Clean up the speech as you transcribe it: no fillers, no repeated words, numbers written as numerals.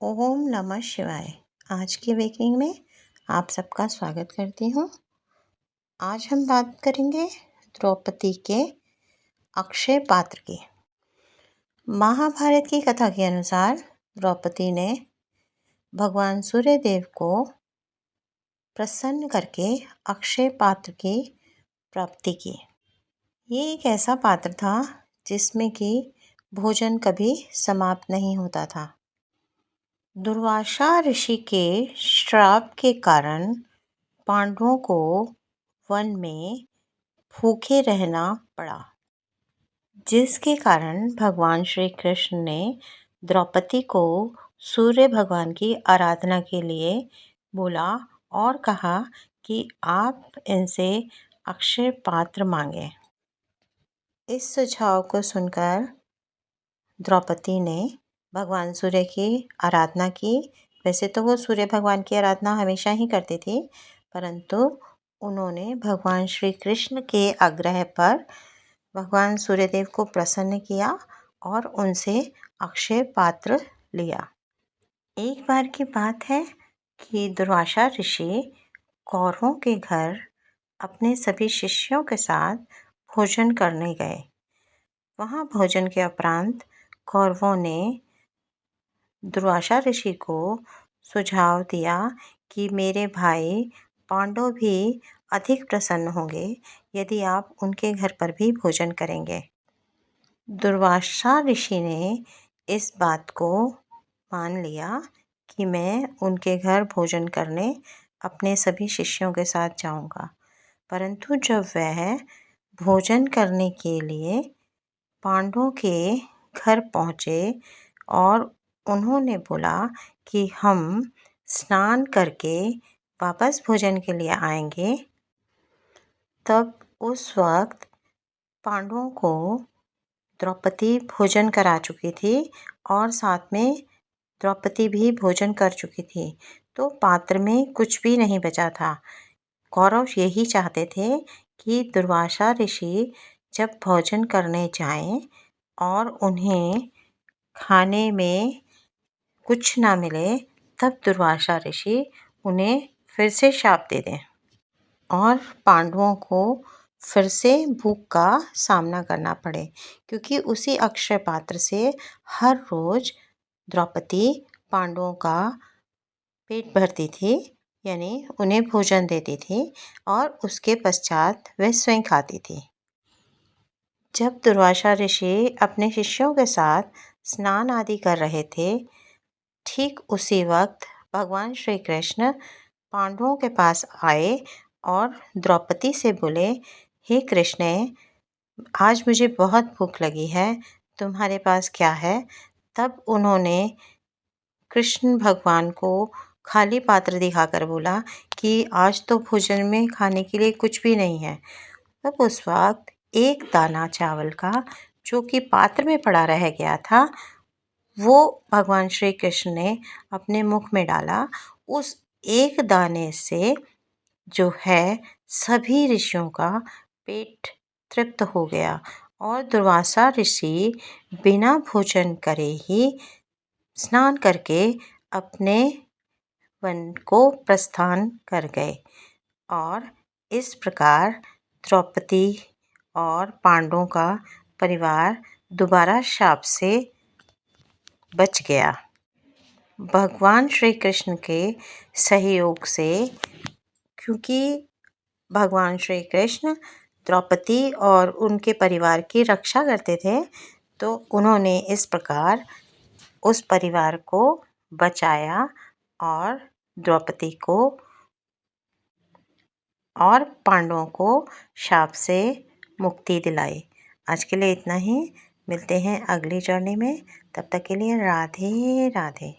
ओम नमः शिवाय। आज की वेकिंग में आप सबका स्वागत करती हूँ। आज हम बात करेंगे द्रौपदी के अक्षय पात्र की। महाभारत की कथा के अनुसार द्रौपदी ने भगवान सूर्यदेव को प्रसन्न करके अक्षय पात्र की प्राप्ति की। ये एक ऐसा पात्र था जिसमें कि भोजन कभी समाप्त नहीं होता था। दुर्वासा ऋषि के श्राप के कारण पांडवों को वन में भूखे रहना पड़ा, जिसके कारण भगवान श्री कृष्ण ने द्रौपदी को सूर्य भगवान की आराधना के लिए बोला और कहा कि आप इनसे अक्षय पात्र मांगे। इस सुझाव को सुनकर द्रौपदी ने भगवान सूर्य की आराधना की। वैसे तो वो सूर्य भगवान की आराधना हमेशा ही करती थी, परंतु उन्होंने भगवान श्री कृष्ण के आग्रह पर भगवान सूर्यदेव को प्रसन्न किया और उनसे अक्षय पात्र लिया। एक बार की बात है कि दुर्वासा ऋषि कौरवों के घर अपने सभी शिष्यों के साथ भोजन करने गए। वहाँ भोजन के उपरांत कौरवों ने दुर्वासा ऋषि को सुझाव दिया कि मेरे भाई पांडव भी अधिक प्रसन्न होंगे यदि आप उनके घर पर भी भोजन करेंगे। दुर्वासा ऋषि ने इस बात को मान लिया कि मैं उनके घर भोजन करने अपने सभी शिष्यों के साथ जाऊंगा। परंतु जब वह भोजन करने के लिए पांडवों के घर पहुँचे और उन्होंने बोला कि हम स्नान करके वापस भोजन के लिए आएंगे, तब उस वक्त पांडवों को द्रौपदी भोजन करा चुकी थी और साथ में द्रौपदी भी भोजन कर चुकी थी, तो पात्र में कुछ भी नहीं बचा था। कौरव यही चाहते थे कि दुर्वासा ऋषि जब भोजन करने जाएं और उन्हें खाने में कुछ ना मिले, तब दुर्वासा ऋषि उन्हें फिर से शाप दे दें और पांडवों को फिर से भूख का सामना करना पड़े, क्योंकि उसी अक्षय पात्र से हर रोज द्रौपदी पांडवों का पेट भरती थी, यानी उन्हें भोजन देती थी और उसके पश्चात वह स्वयं खाती थी। जब दुर्वासा ऋषि अपने शिष्यों के साथ स्नान आदि कर रहे थे, ठीक उसी वक्त भगवान श्री कृष्ण पांडवों के पास आए और द्रौपदी से बोले, हे कृष्ण, आज मुझे बहुत भूख लगी है, तुम्हारे पास क्या है? तब उन्होंने कृष्ण भगवान को खाली पात्र दिखाकर बोला कि आज तो भोजन में खाने के लिए कुछ भी नहीं है। तब उस वक्त एक दाना चावल का, जो कि पात्र में पड़ा रह गया था, वो भगवान श्री कृष्ण ने अपने मुख में डाला। उस एक दाने से जो है सभी ऋषियों का पेट तृप्त हो गया और दुर्वासा ऋषि बिना भोजन करे ही स्नान करके अपने वन को प्रस्थान कर गए और इस प्रकार द्रौपदी और पांडवों का परिवार दोबारा शाप से बच गया। भगवान श्री कृष्ण के सहयोग से, क्योंकि भगवान श्री कृष्ण द्रौपदी और उनके परिवार की रक्षा करते थे, तो उन्होंने इस प्रकार उस परिवार को बचाया और द्रौपदी को और पांडवों को शाप से मुक्ति दिलाई। आज के लिए इतना ही। मिलते हैं अगली जर्नी में। तब तक के लिए राधे राधे।